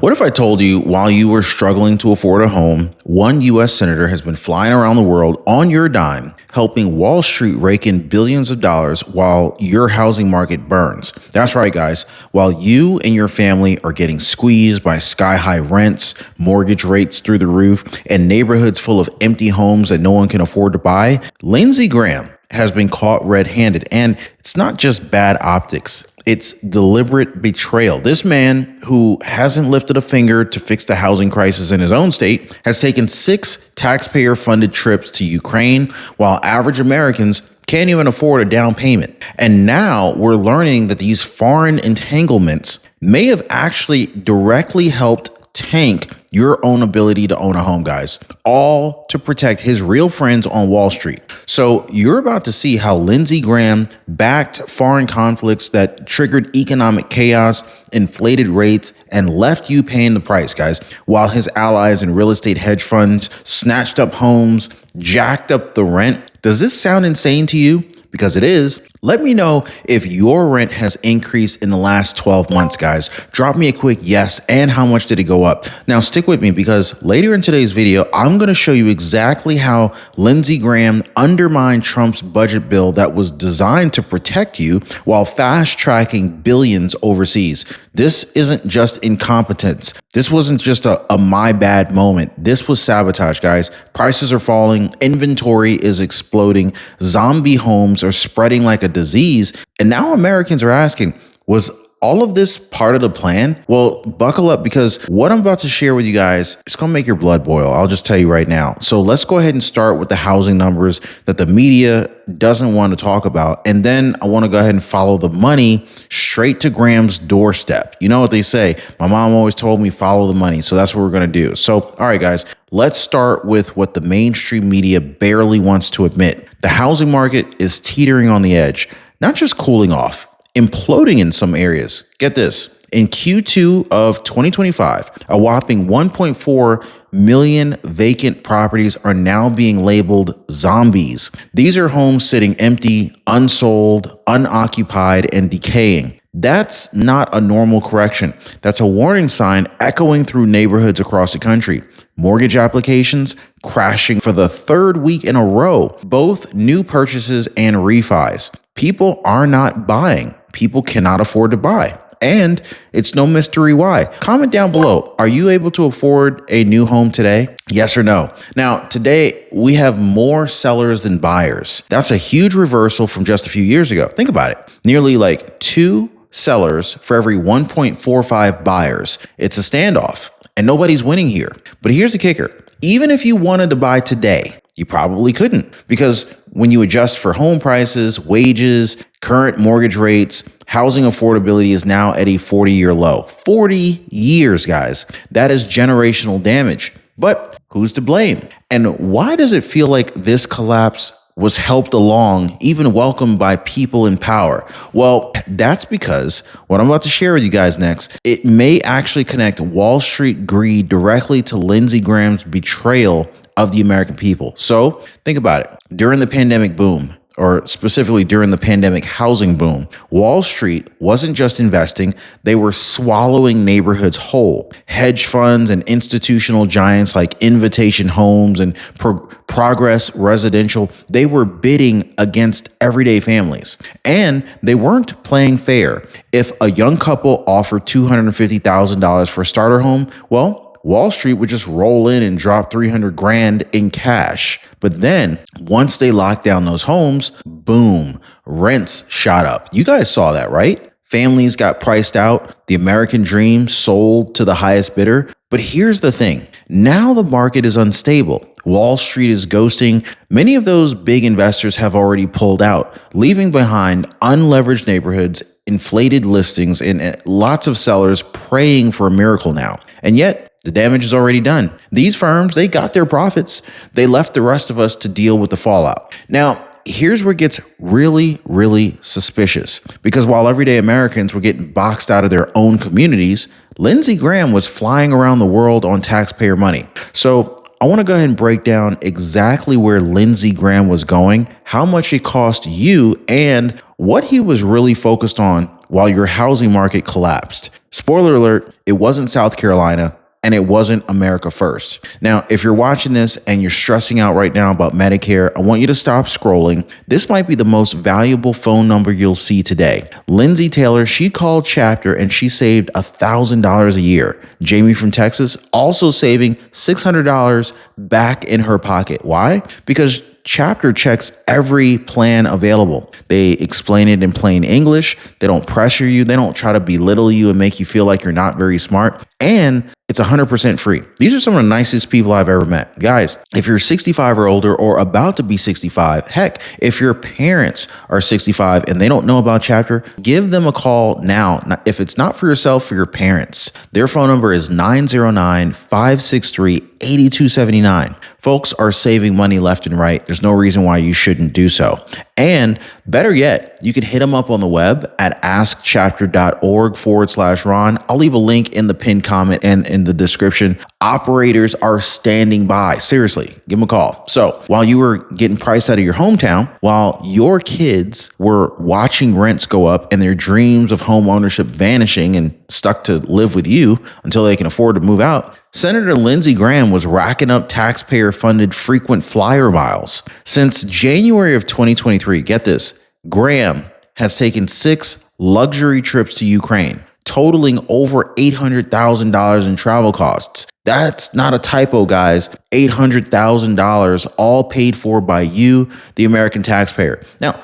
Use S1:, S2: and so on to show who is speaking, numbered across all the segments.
S1: What if I told you while you were struggling to afford a home, one U.S. senator has been flying around the world on your dime, helping Wall Street rake in billions of dollars while your housing market burns? That's right, guys. While you and your family are getting squeezed by sky-high rents, mortgage rates through the roof, and neighborhoods full of empty homes that no one can afford to buy, Lindsey Graham has been caught red-handed. And it's not just bad optics. It's deliberate betrayal. This man, who hasn't lifted a finger to fix the housing crisis in his own state, has taken 6 taxpayer-funded trips to Ukraine, while average Americans can't even afford a down payment. And now we're learning that these foreign entanglements may have actually directly helped tank your own ability to own a home, guys, all to protect his real friends on Wall Street. So you're about to see how Lindsey Graham backed foreign conflicts that triggered economic chaos, inflated rates, and left you paying the price, guys, while his allies and real estate hedge funds snatched up homes, jacked up the rent. Does this sound insane to you? Because it is. Let me know if your rent has increased in the last 12 months, guys. Drop me a quick yes, and how much did it go up? Now stick with me, because later in today's video, I'm going to show you exactly how Lindsey Graham undermined Trump's budget bill that was designed to protect you while fast-tracking billions overseas. This isn't just incompetence. This wasn't just a my bad moment. This was sabotage, guys. Prices are falling, inventory is exploding, zombie homes are spreading like a disease, and now Americans are asking, was all of this part of the plan? Well, buckle up, because what I'm about to share with you guys is going to make your blood boil. I'll just tell you right now. So let's go ahead and start with the housing numbers that the media doesn't want to talk about. And then I want to go ahead and follow the money straight to Graham's doorstep. You know what they say? My mom always told me follow the money. So that's what we're going to do. So, all right, guys, let's start with what the mainstream media barely wants to admit. The housing market is teetering on the edge, not just cooling off, imploding in some areas. Get this. In Q2 of 2025, a whopping 1.4 million vacant properties are now being labeled zombies. These are homes sitting empty, unsold, unoccupied, and decaying. That's not a normal correction. That's a warning sign echoing through neighborhoods across the country. Mortgage applications crashing for the 3rd week in a row, both new purchases and refis. People are not buying. People cannot afford to buy. And it's no mystery why. Comment down below. Are you able to afford a new home today? Yes or no? Now, today we have more sellers than buyers. That's a huge reversal from just a few years ago. Think about it. Nearly like 2 sellers for every 1.45 buyers. It's a standoff, and nobody's winning here. But here's the kicker. Even if you wanted to buy today, you probably couldn't, because when you adjust for home prices, wages, current mortgage rates, housing affordability is now at a 40-year low. 40 years, guys. That is generational damage. But who's to blame? And why does it feel like this collapse was helped along, even welcomed by people in power? Well, that's because what I'm about to share with you guys next, it may actually connect Wall Street greed directly to Lindsey Graham's betrayal of the American people. So think about it. During the pandemic boom, or specifically during the pandemic housing boom, Wall Street wasn't just investing, they were swallowing neighborhoods whole. Hedge funds and institutional giants like Invitation Homes and Progress Residential, they were bidding against everyday families. And they weren't playing fair. If a young couple offered $250,000 for a starter home, well, Wall Street would just roll in and drop $300,000 in cash. But then once they locked down those homes, boom, rents shot up. You guys saw that, right? Families got priced out. The American dream sold to the highest bidder. But here's the thing. Now the market is unstable. Wall Street is ghosting. Many of those big investors have already pulled out, leaving behind unleveraged neighborhoods, inflated listings, and lots of sellers praying for a miracle now. And yet, the damage is already done. These firms, they got their profits. They left the rest of us to deal with the fallout. Now, here's where it gets really, really suspicious. Because while everyday Americans were getting boxed out of their own communities, Lindsey Graham was flying around the world on taxpayer money. So I want to go ahead and break down exactly where Lindsey Graham was going, how much it cost you, and what he was really focused on while your housing market collapsed. Spoiler alert, it wasn't South Carolina. And it wasn't America First. Now, if you're watching this and you're stressing out right now about Medicare, I want you to stop scrolling. This might be the most valuable phone number you'll see today. Lindsay Taylor, she called Chapter and she saved $1,000 a year. Jamie from Texas also saving $600 back in her pocket. Why? Because Chapter checks every plan available. They explain it in plain English. They don't pressure you. They don't try to belittle you and make you feel like you're not very smart. And it's 100% free. These are some of the nicest people I've ever met. Guys, if you're 65 or older or about to be 65, heck, if your parents are 65 and they don't know about Chapter, give them a call now. If it's not for yourself, for your parents. Their phone number is 909-563-8279. Folks are saving money left and right. There's no reason why you shouldn't do so. And better yet, you can hit them up on the web at askchapter.org/Ron. I'll leave a link in the pinned comment and in the description. Operators are standing by. Seriously, give them a call. So while you were getting priced out of your hometown, while your kids were watching rents go up and their dreams of home ownership vanishing and stuck to live with you until they can afford to move out, Senator Lindsey Graham was racking up taxpayer-funded frequent flyer miles. Since January of 2023, get this, Graham has taken 6 luxury trips to Ukraine, totaling over $800,000 in travel costs. That's not a typo, guys. $800,000 all paid for by you, the American taxpayer. Now,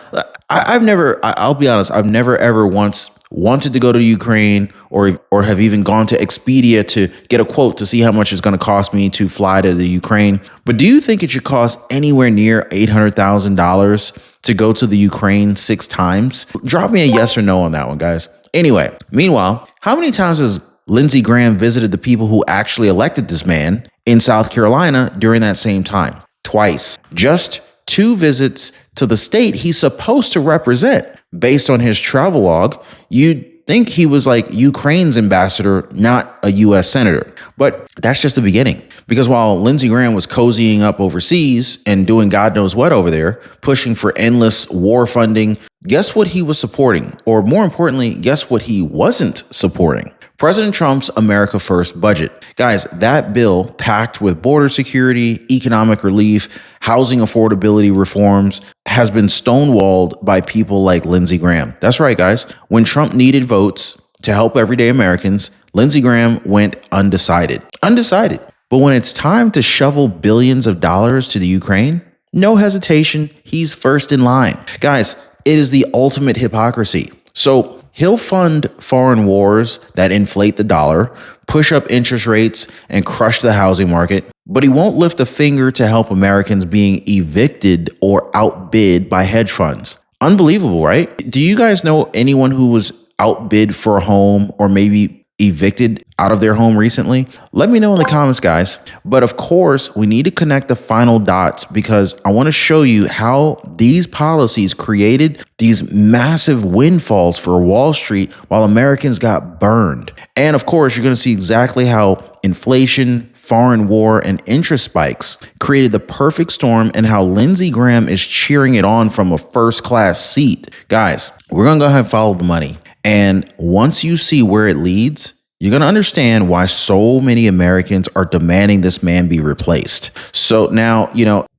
S1: I'll be honest, I've never ever once wanted to go to Ukraine or have even gone to Expedia to get a quote to see how much it's going to cost me to fly to the Ukraine. But do you think it should cost anywhere near $800,000 to go to the Ukraine 6 times? Drop me a yes or no on that one, guys. Anyway, meanwhile, how many times has Lindsey Graham visited the people who actually elected this man in South Carolina during that same time? Twice. Just 2 visits to the state he's supposed to represent. Based on his travel log, you'd think he was like Ukraine's ambassador, not a U.S. senator. But that's just the beginning. Because while Lindsey Graham was cozying up overseas and doing God knows what over there, pushing for endless war funding, guess what he was supporting? Or more importantly, guess what he wasn't supporting? President Trump's America First budget. Guys, that bill packed with border security, economic relief, housing affordability reforms has been stonewalled by people like Lindsey Graham. That's right, guys. When Trump needed votes to help everyday Americans, Lindsey Graham went undecided. Undecided. But when it's time to shovel billions of dollars to the Ukraine, no hesitation, he's first in line. Guys, it is the ultimate hypocrisy. So he'll fund foreign wars that inflate the dollar, push up interest rates, and crush the housing market, but he won't lift a finger to help Americans being evicted or outbid by hedge funds. Unbelievable, right? Do you guys know anyone who was outbid for a home or maybe evicted out of their home recently? Let me know in the comments, guys. But of course, we need to connect the final dots because I want to show you how these policies created these massive windfalls for Wall Street while Americans got burned. And of course, you're going to see exactly how inflation, foreign war, and interest spikes created the perfect storm and how Lindsey Graham is cheering it on from a first-class seat. Guys, we're going to go ahead and follow the money. And once you see where it leads, you're going to understand why so many Americans are demanding this man be replaced. So now,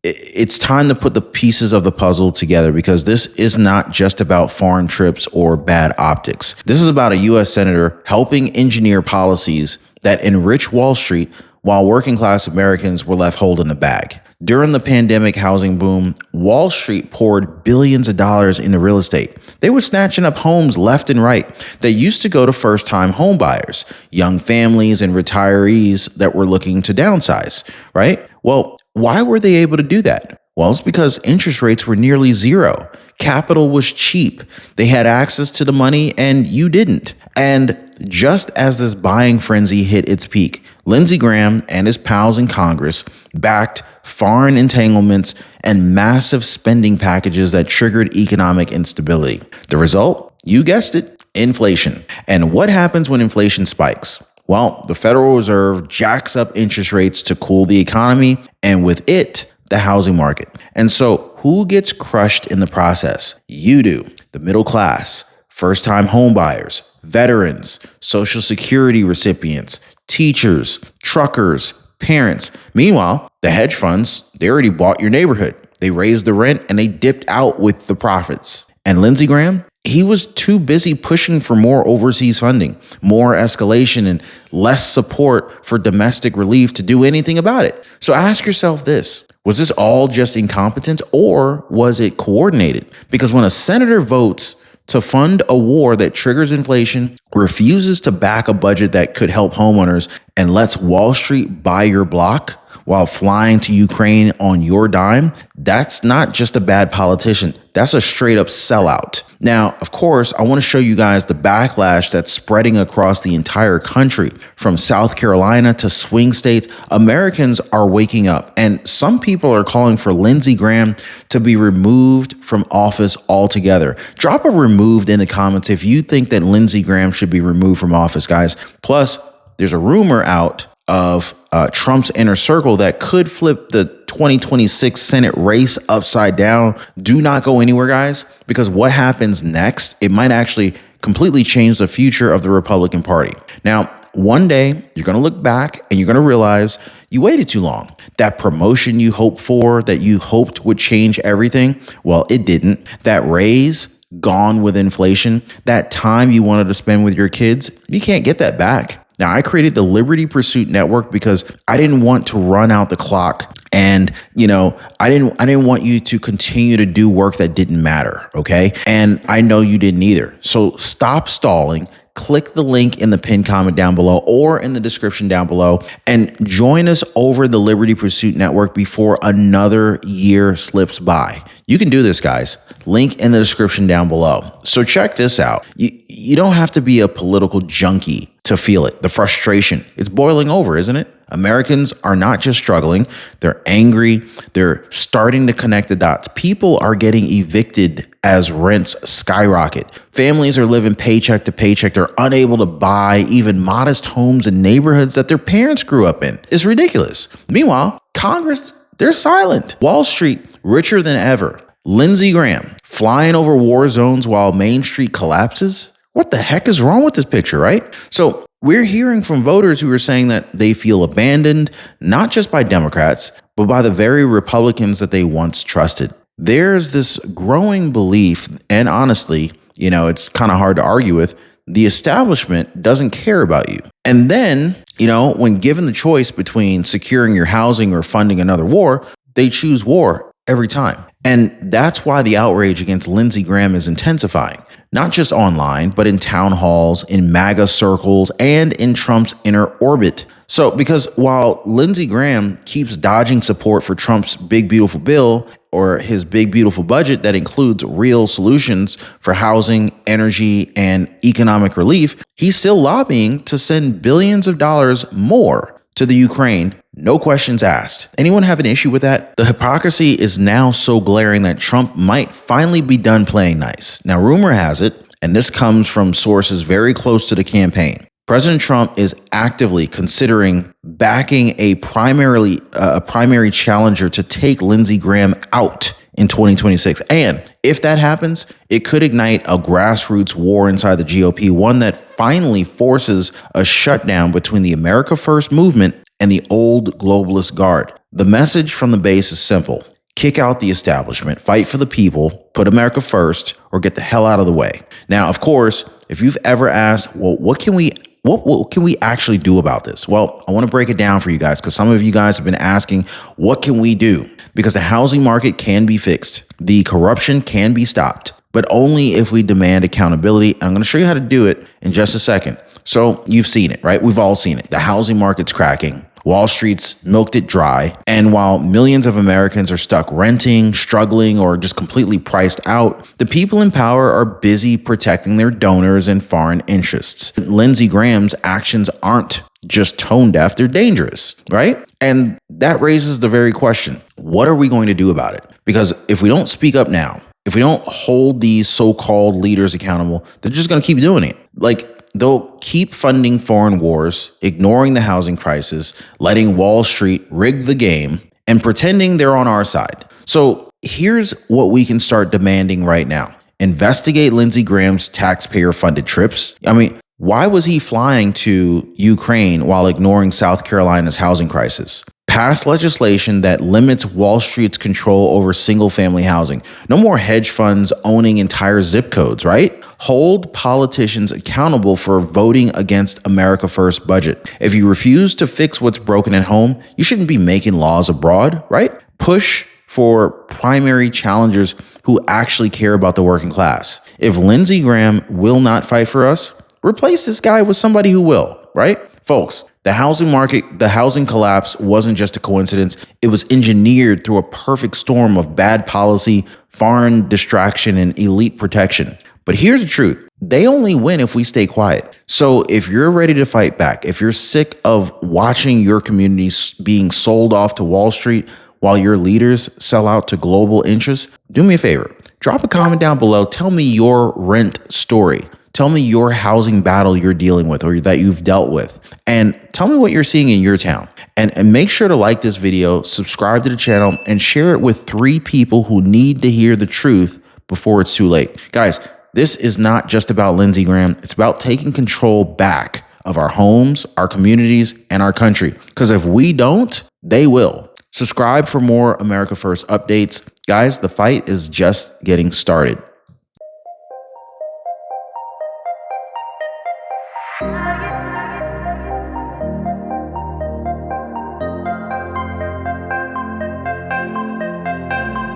S1: it's time to put the pieces of the puzzle together because this is not just about foreign trips or bad optics. This is about a U.S. senator helping engineer policies that enrich Wall Street while working class Americans were left holding the bag. During the pandemic housing boom, Wall Street poured billions of dollars into real estate. They were snatching up homes left and right that used to go to first-time home buyers, young families and retirees that were looking to downsize, right? Well, why were they able to do that? Well, it's because interest rates were nearly zero. Capital was cheap. They had access to the money and you didn't. And just as this buying frenzy hit its peak, Lindsey Graham and his pals in Congress backed foreign entanglements and massive spending packages that triggered economic instability. The result? You guessed it, inflation. And what happens when inflation spikes? Well, the Federal Reserve jacks up interest rates to cool the economy, and with it, the housing market. And so who gets crushed in the process? You do. The middle class, first-time home buyers, veterans, Social Security recipients, teachers, truckers, parents. Meanwhile, the hedge funds, they already bought your neighborhood. They raised the rent and they dipped out with the profits. And Lindsey Graham, he was too busy pushing for more overseas funding, more escalation, and less support for domestic relief to do anything about it. So ask yourself this. Was this all just incompetence or was it coordinated? Because when a senator votes to fund a war that triggers inflation, refuses to back a budget that could help homeowners, and lets Wall Street buy your block while flying to Ukraine on your dime, that's not just a bad politician. That's a straight up sellout. Now, of course, I want to show you guys the backlash that's spreading across the entire country, from South Carolina to swing states. Americans are waking up, and some people are calling for Lindsey Graham to be removed from office altogether. Drop a removed in the comments if you think that Lindsey Graham should be removed from office, guys. Plus, there's a rumor out of Trump's inner circle that could flip the 2026 Senate race upside down. Do not go anywhere, guys, because what happens next, it might actually completely change the future of the Republican Party. Now, one day you're going to look back and you're going to realize you waited too long. That promotion you hoped for, that you hoped would change everything, well, it didn't. That raise, gone with inflation. That time you wanted to spend with your kids, you can't get that back. Now, I created the Liberty Pursuit Network because I didn't want to run out the clock. And, I didn't want you to continue to do work that didn't matter. Okay. And I know you didn't either. So stop stalling. Click the link in the pinned comment down below or in the description down below and join us over the Liberty Pursuit Network before another year slips by. You can do this, guys. Link in the description down below. So check this out. You don't have to be a political junkie to feel it. The frustration, it's boiling over, isn't it? Americans are not just struggling. They're angry. They're starting to connect the dots. People are getting evicted as rents skyrocket. Families are living paycheck to paycheck. They're unable to buy even modest homes in neighborhoods that their parents grew up in. It's ridiculous. Meanwhile, Congress, they're silent. Wall Street, richer than ever. Lindsey Graham flying over war zones while Main Street collapses. What the heck is wrong with this picture, right? So we're hearing from voters who are saying that they feel abandoned, not just by Democrats, but by the very Republicans that they once trusted. There's this growing belief, and honestly, it's kind of hard to argue with, the establishment doesn't care about you. And then, when given the choice between securing your housing or funding another war, they choose war every time. And that's why the outrage against Lindsey Graham is intensifying, not just online, but in town halls, in MAGA circles, and in Trump's inner orbit. So, because while Lindsey Graham keeps dodging support for Trump's big, beautiful bill or his big, beautiful budget that includes real solutions for housing, energy, and economic relief, he's still lobbying to send billions of dollars more to the Ukraine. No questions asked. Anyone have an issue with that? The hypocrisy is now so glaring that Trump might finally be done playing nice. Now, rumor has it, and this comes from sources very close to the campaign, President Trump is actively considering backing a primary challenger to take Lindsey Graham out in 2026. And if that happens, it could ignite a grassroots war inside the GOP, one that finally forces a shutdown between the America First movement and the old globalist guard. The message from the base is simple. Kick out the establishment, fight for the people, put America first, or get the hell out of the way. Now, of course, if you've ever asked, well, what can we actually do about this? Well, I want to break it down for you guys because some of you guys have been asking, what can we do? Because the housing market can be fixed. The corruption can be stopped, but only if we demand accountability. And I'm going to show you how to do it in just a second. So you've seen it, right? We've all seen it. The housing market's cracking. Wall Street's milked it dry. And while millions of Americans are stuck renting, struggling, or just completely priced out, the people in power are busy protecting their donors and foreign interests. Lindsey Graham's actions aren't just tone deaf, they're dangerous, right? And that raises the very question, what are we going to do about it? Because if we don't speak up now, if we don't hold these so-called leaders accountable, they're just going to keep doing it. They'll keep funding foreign wars, ignoring the housing crisis, letting Wall Street rig the game, and pretending they're on our side. So here's what we can start demanding right now. Investigate Lindsey Graham's taxpayer-funded trips. I mean, why was he flying to Ukraine while ignoring South Carolina's housing crisis? Pass legislation that limits Wall Street's control over single-family housing. No more hedge funds owning entire zip codes, right? Hold politicians accountable for voting against America First budget. If you refuse to fix what's broken at home, you shouldn't be making laws abroad, right? Push for primary challengers who actually care about the working class. If Lindsey Graham will not fight for us, replace this guy with somebody who will, right? Folks, the housing market, the housing collapse wasn't just a coincidence. It was engineered through a perfect storm of bad policy, foreign distraction, and elite protection. But here's the truth. They only win if we stay quiet. So if you're ready to fight back, if you're sick of watching your communities being sold off to Wall Street while your leaders sell out to global interests, do me a favor. Drop a comment down below. Tell me your rent story. Tell me your housing battle you're dealing with or that you've dealt with. And tell me what you're seeing in your town. And make sure to like this video, subscribe to the channel, and share it with 3 people who need to hear the truth before it's too late. Guys, this is not just about Lindsey Graham. It's about taking control back of our homes, our communities, and our country. Because if we don't, they will. Subscribe for more America First updates. Guys, the fight is just getting started.